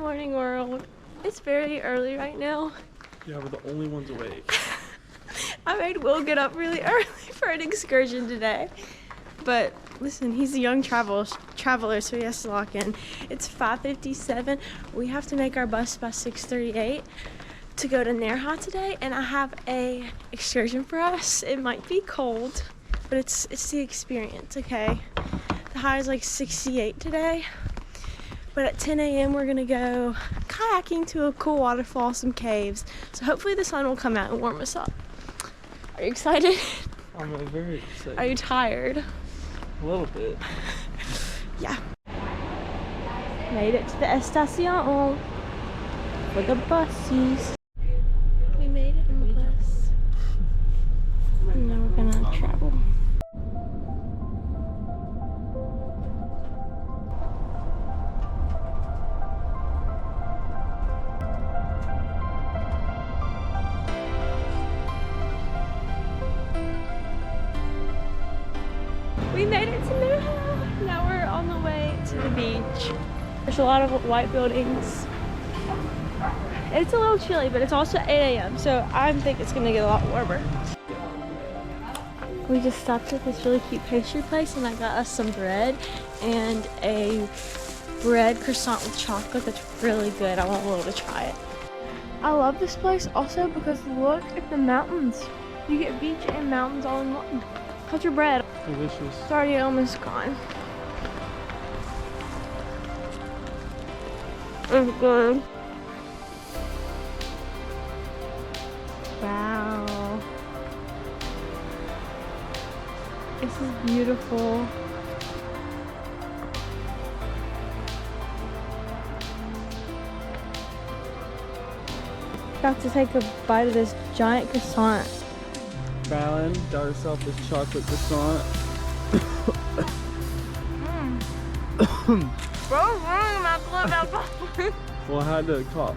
morning, world. It's very early right now. Yeah, we're the only ones awake. I made Will get up really early for an excursion today. But listen, he's a young traveler, so he has to lock in. It's 5:57. We have to make our bus by 6:38 to go to Nerja today, and I have a excursion for us. It might be cold, but it's the experience, okay? The high is like 68 today. But at 10 a.m. we're gonna go kayaking to a cool waterfall, some caves. So hopefully the sun will come out and warm us up. Are you excited? I'm very excited. Are you tired? A little bit. Yeah. Made it to the estación for the buses. We made it in the bus. And now we're gonna travel. We made it to Nerja. Now we're on the way to the beach. There's a lot of white buildings. It's a little chilly, but it's also 8 a.m. so I think it's gonna get a lot warmer. We just stopped at this really cute pastry place and I got us some bread and a bread croissant with chocolate that's really good. I want Will to try it. I love this place also because look at the mountains. You get beach and mountains all in one. How's your bread? Delicious. It's already almost gone. It's good. Wow. This is beautiful. About to take a bite of this giant croissant. Fallon got herself this chocolate croissant. Bro, my blood. Well, I had to cough.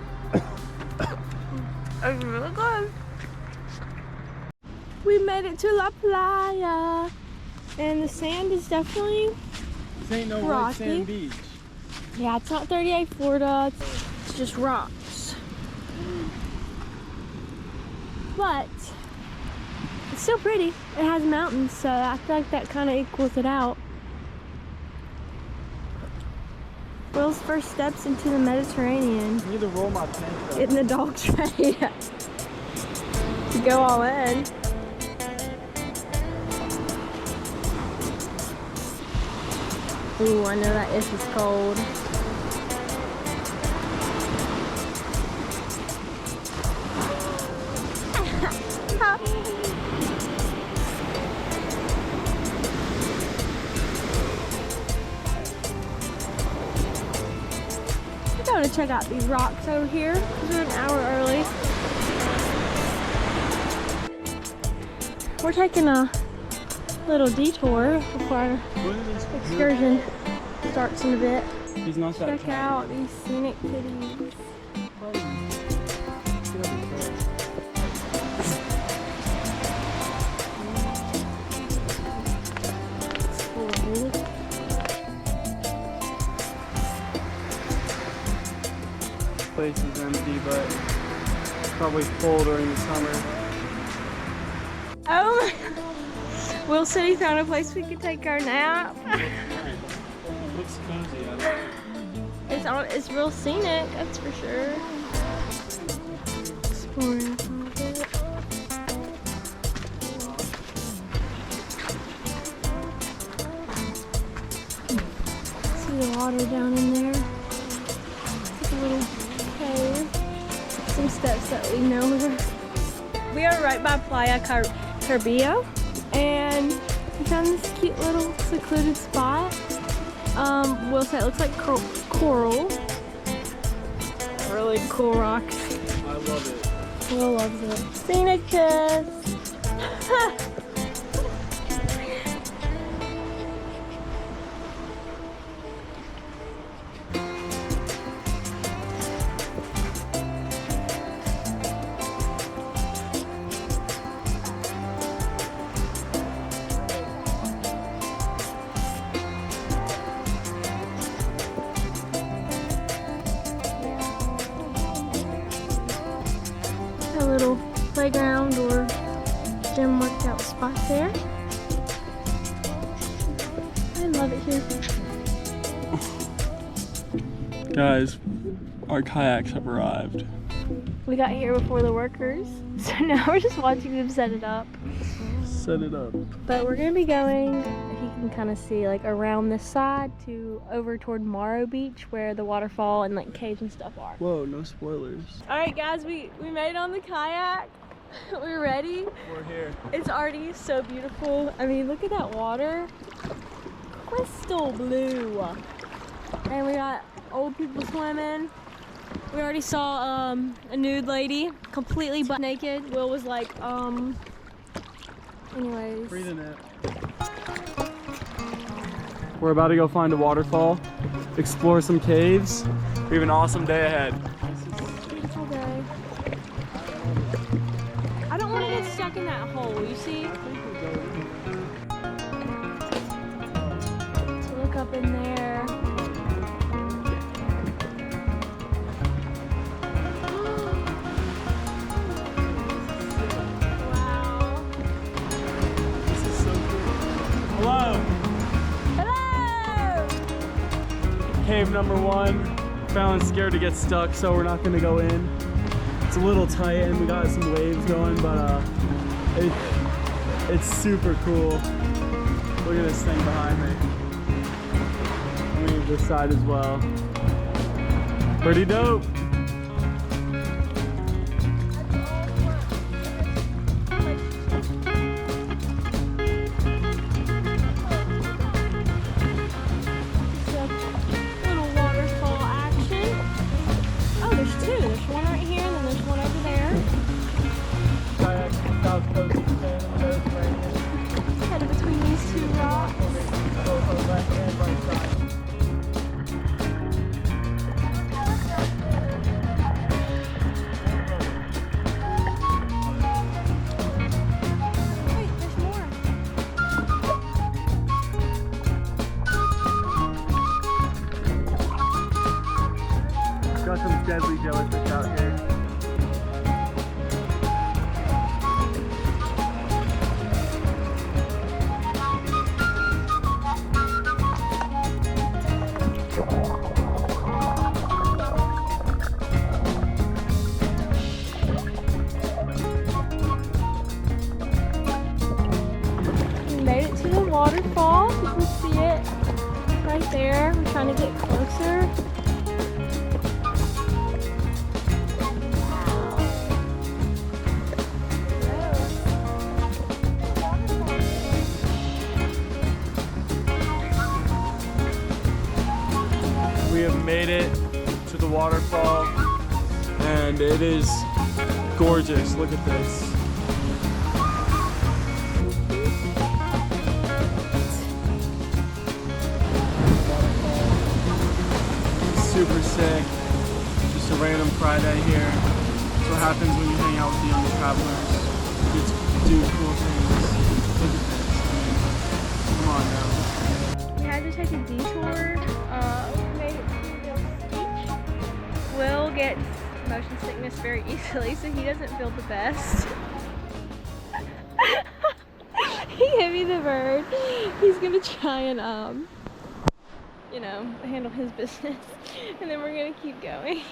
It's really good. We made it to La Playa. And the sand is definitely This ain't no rocky. white sand beach. Yeah, it's not 38 Florida. It's just rocks. But it's still pretty. It has mountains, so I feel like that kind of equals it out. Will's first steps into the Mediterranean. I need to roll my pants up. In the dog trade. To go all in. Ooh, I know that ice is cold. I'm going to check out these rocks over here because we're an hour early. We're taking a little detour before our excursion starts in a bit. He's not that Check out these scenic kitties. Place is empty, but it's probably full during the summer. Oh my God. Will said he found a place we could take our nap. Looks cozy out there. It's real scenic, that's for sure. Exploring a little bit. See the water down in there. It's a little cave. Some steps that we know of. We are right by Playa Carbillo, and we found this cute little secluded spot. Will say it looks like coral. Really cool rocks. I love it. Will loves it. Scenic kiss. playground or gym workout spot there. I love it here. Guys, our kayaks have arrived. We got here before the workers, so now we're just watching them set it up. Set it up. But we're gonna be going, if you can kind of see, like around this side to over toward Maro Beach where the waterfall and like caves and stuff are. Whoa, no spoilers. All right guys, we made it on the kayak. We're ready. We're here. It's already so beautiful. I mean, look at that water. Crystal blue. And we got old people swimming. We already saw a nude lady, completely butt naked. Will was like, anyways. Breathing it. We're about to go find a waterfall, explore some caves. We have an awesome day ahead. Beautiful day. I don't want to get stuck in that hole, you see? Look up in there. Wow. This is so cool. Hello! Hello! Cave number 1. Fallon's scared to get stuck, so we're not gonna go in. It's a little tight and we got some waves going, but it's super cool. Look at this thing behind me. I mean, this side as well. Pretty dope. Little waterfall action. Oh, there's two. There's one right here and then there's one over there. Kayak south coast of Spain and the Mediterranean. Headed between these two rocks. Both on left and right side. Wait, there's more. Got some deadly jellyfish out here. We made it to the waterfall. You can see it right there. We're trying to get closer. We have made it to the waterfall and it is gorgeous. Look at this. Super sick. Just a random Friday here. That's what happens when you hang out with the young travelers. You get to do cool things. Look at this. Come on now. We had to take a detour. We made it to the beach. Will gets motion sickness very easily, so he doesn't feel the best. He gave me the bird. He's gonna try and you know, handle his business, and then we're gonna keep going.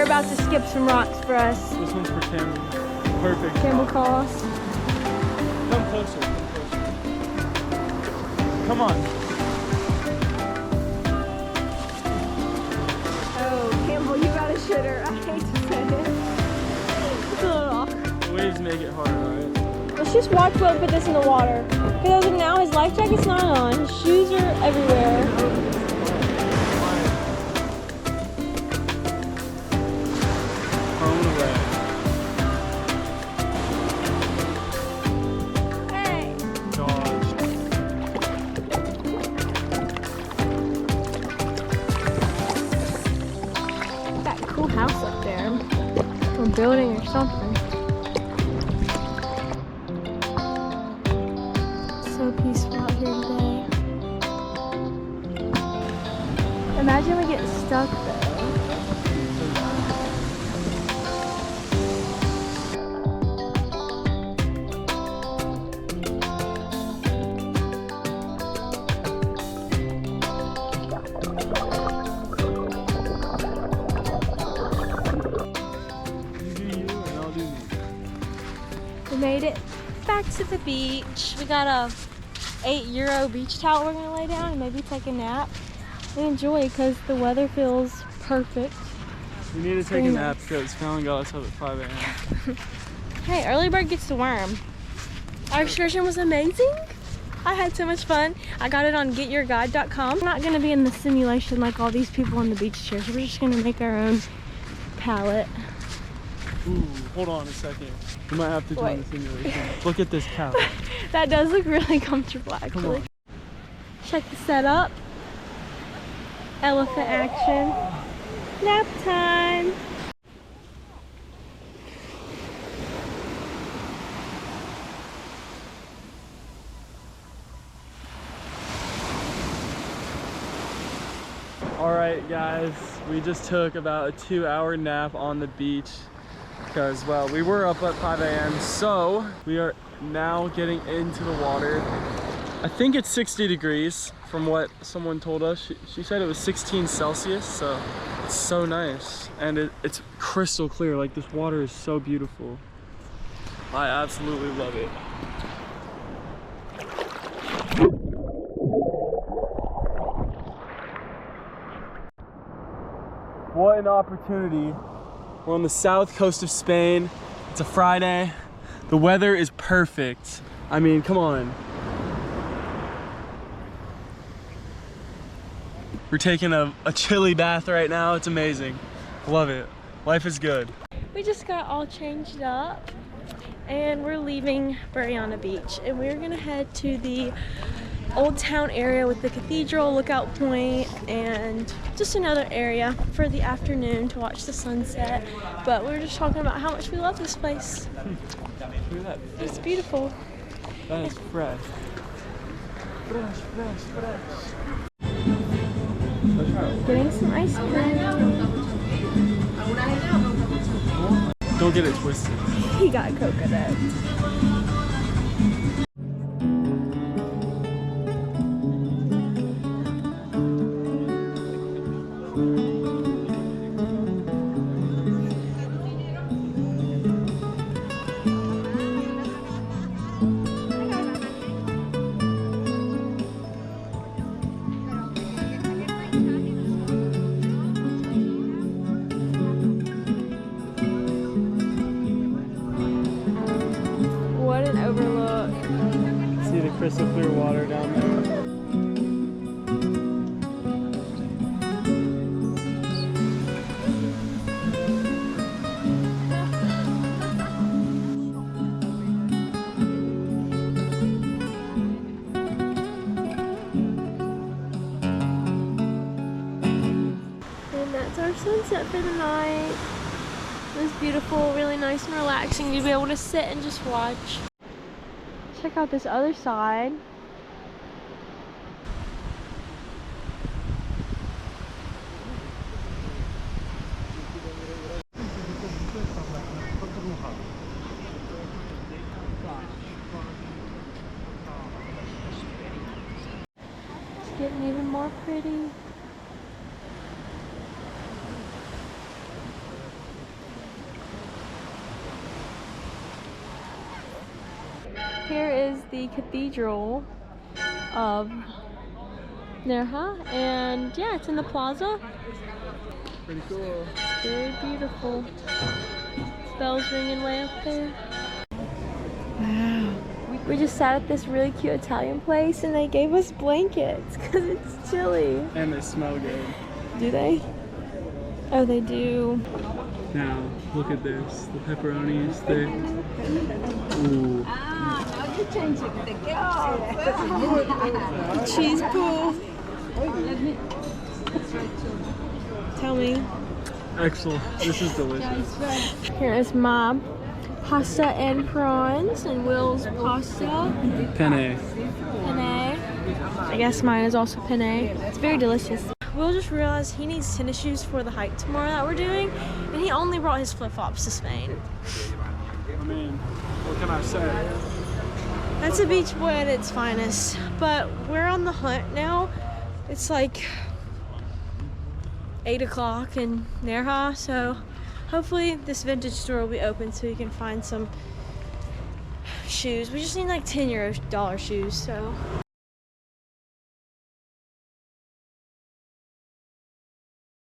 About to skip some rocks for us. This one's for Cameron. Perfect. Camel cross. Come closer. Come closer. Come on. shitter. I hate to say it. It's a little awkward. The waves make it hard, alright? Let's just watch Will put this in the water. Because as of now, his life jacket's not on. His shoes are everywhere. Hey! Gosh. That cool house up there. Or building or something. So peaceful out here today. Imagine we get stuck though. You do you and I'll do me. We made it back to the beach. We got a €8 beach towel we're gonna lay down and maybe take a nap and enjoy because the weather feels perfect. We need to take a nap because Fallon got us up at 5 a.m. Hey, early bird gets the worm. Our excursion was amazing. I had so much fun. I got it on getyourguide.com. We're not gonna be in the simulation like all these people on the beach chairs. We're just gonna make our own palette. Ooh, hold on a second. We might have to join the simulation. Look at this couch. That does look really comfortable actually. Check the setup. Elephant action. Nap time. Alright guys, we just took about a 2-hour nap on the beach because, well, we were up at 5 a.m. So we are now getting into the water. I think it's 60 degrees from what someone told us. She said it was 16 Celsius, so it's so nice. And it's crystal clear, like this water is so beautiful. I absolutely love it. What an opportunity. We're on the south coast of Spain. It's a Friday. The weather is perfect. I mean, come on. We're taking a chilly bath right now. It's amazing. Love it. Life is good. We just got all changed up and we're leaving Burriana Beach and we're gonna head to the old town area with the cathedral, lookout point, and just another area for the afternoon to watch the sunset. But we were just talking about how much we love this place. Look at that. It's beautiful. That is fresh. Fresh, fresh, fresh. Getting some ice cream. Don't get it twisted. He got coconut. What an overlook. See the crystal clear water down there? And that's our sunset for the night. It was beautiful, really nice and relaxing. You'd be able to sit and just watch. Check out this other side. It's getting even more pretty. Here is the Cathedral of Nerja, and yeah, it's in the plaza. Pretty cool. Very beautiful. Bells ringing way up there. Wow. We just sat at this really cute Italian place and they gave us blankets because it's chilly. And they smell good. Do they? Oh, they do. Now, look at this. The pepperonis, they... Ooh. Now you're changing the Cheese pool. Tell me. Excellent. This is delicious. Here is my pasta and prawns and Will's pasta. Penne. Penne. I guess mine is also penne. It's very delicious. Will just realized he needs tennis shoes for the hike tomorrow that we're doing, and he only brought his flip-flops to Spain. I mean, what can I say? That's a beach boy at its finest. But we're on the hunt now. It's like 8 o'clock in Nerja, so hopefully this vintage store will be open so we can find some shoes. We just need like $10 shoes, so